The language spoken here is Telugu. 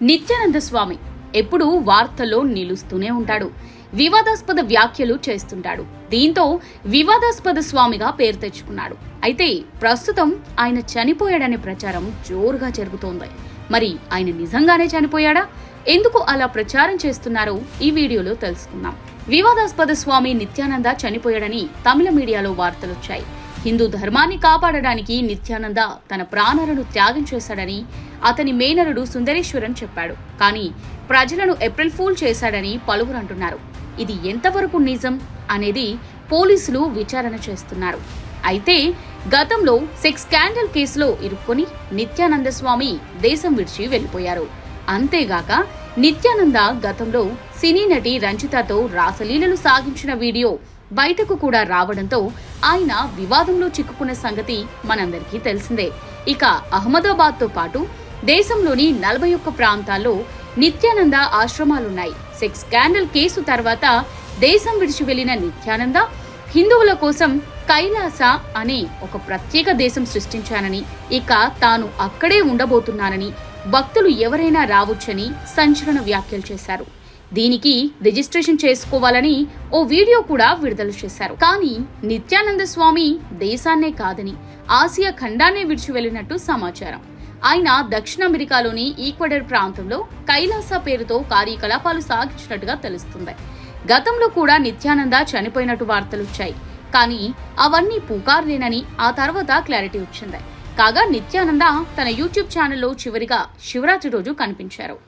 నిత్యానంద స్వామి ఎప్పుడూ వార్తల్లో నిలుస్తూనే ఉంటాడు. వివాదాస్పద వ్యాఖ్యలు చేస్తుంటాడు. దీంతో వివాదాస్పద స్వామిగా పేరు తెచ్చుకున్నాడు. అయితే ప్రస్తుతం ఆయన చనిపోయాడనే ప్రచారం జోరుగా జరుగుతోంది. మరి ఆయన నిజంగానే చనిపోయాడా? ఎందుకు అలా ప్రచారం చేస్తున్నారో ఈ వీడియోలో తెలుసుకుందాం. వివాదాస్పద స్వామి నిత్యానంద చనిపోయాడని తమిళ మీడియాలో వార్తలొచ్చాయి. హిందూ ధర్మాన్ని కాపాడడానికి నిత్యానంద తన ప్రాణాలను త్యాగం చేశాడని అతని మేనరుడు సుందరేశ్వరన్ చెప్పాడు. కానీ ప్రజలను ఏప్రిల్ ఫూల్ చేశాడని పలువురు అంటున్నారు. ఇది ఎంతవరకు నిజం అనేది పోలీసులు విచారణ చేస్తున్నారు. అయితే గతంలో సెక్స్ స్కాండల్ కేసులో ఇరుక్కొని నిత్యానంద స్వామి దేశం విడిచి వెళ్లిపోయారు. అంతేగాక నిత్యానంద గతంలో సినీ నటి రంజితతో రాసలీలలు సాగించిన వీడియో బయటకు కూడా రావడంతో ఆయన వివాదంలో చిక్కుకున్న సంగతి మనందరికీ తెలిసిందే. ఇక అహ్మదాబాద్తో పాటు దేశంలోని 41 ప్రాంతాల్లో నిత్యానంద ఆశ్రమాలున్నాయి. సెక్స్ స్కాండల్ కేసు తర్వాత దేశం విడిచి వెళ్లిన నిత్యానంద హిందువుల కోసం కైలాస అనే ఒక ప్రత్యేక దేశం సృష్టించానని, ఇక తాను అక్కడే ఉండబోతున్నానని, భక్తులు ఎవరైనా రావచ్చని సంచలన వ్యాఖ్యలు చేశారు. దీనికి రిజిస్ట్రేషన్ చేసుకోవాలని ఓ వీడియో కూడా విడుదల చేశారు. కానీ నిత్యానంద స్వామి దేశాన్నే కాదని ఆసియా ఖండాన్నే విడిచి వెళ్లినట్టు సమాచారం. ఆయన దక్షిణ అమెరికాలోని ఈక్వెడార్ ప్రాంతంలో కైలాస పేరుతో కార్యకలాపాలు సాగించినట్టుగా తెలుస్తుంది. గతంలో కూడా నిత్యానంద చనిపోయినట్టు వార్తలొచ్చాయి. కానీ అవన్నీ పుకార్లేనని ఆ తర్వాత క్లారిటీ వచ్చింది. కాగా నిత్యానంద తన యూట్యూబ్ ఛానల్లో చివరిగా శివరాత్రి రోజు కనిపించారు.